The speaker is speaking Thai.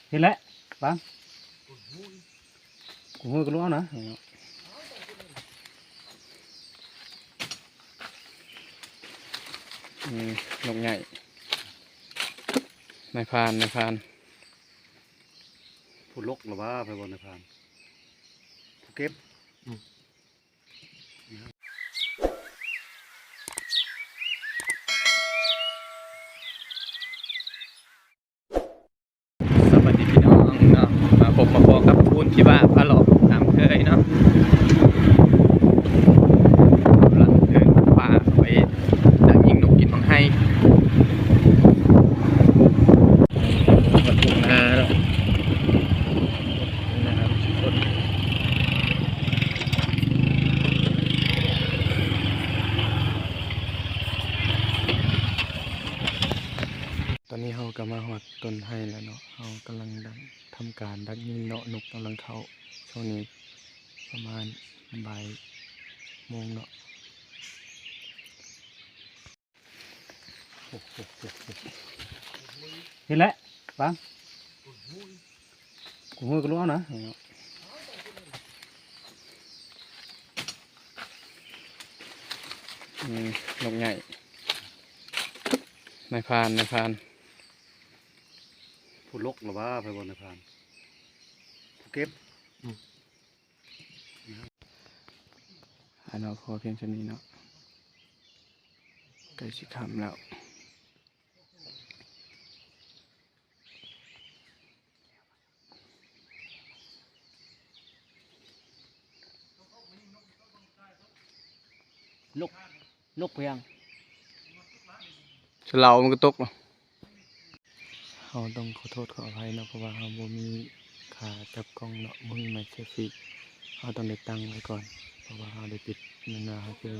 เห็นแล้วฟังกูมือก็รู้นะนกใหญ่นายพรานผู้ลกหรือว่าไปบนนายพรานผู้เก็บสวัสดีพี่น้องเนาะมาพบมาพอกับพูนที่ว่าพะหลอกตามเคยเนาะหลังเดินป่าไปดักยิงนกกินของให้วัดทุ่งนาเนาะนะครับคนตอนนี้เราก็มาหอดต้นไห้แล้วเนาะเรากำลังทำการดักยิงเนาะนกกำลังเข้าช่วงนี้ประมาณบ่ายโมงเนาะเห็นแล้วฟังกูมือก็รู้นะนกใหญ่นายพรานผู้ลกหรือว่าไปบนนายพรานผู้เก็บเนาะพอเพียงเท่านี้เนาะใกล้สิค่ำแล้วนกเพียงฉลามมันก็ตกเนาะเราต้องขอโทษขออภัยเนาะเพราะว่าเราบ่มีขาจับกล้องเนาะมึงไม่เซฟฟี่เราต้องได้ตั้งไว้ก่อนเพราะว่าเราได้ปิดนาเขาเจอ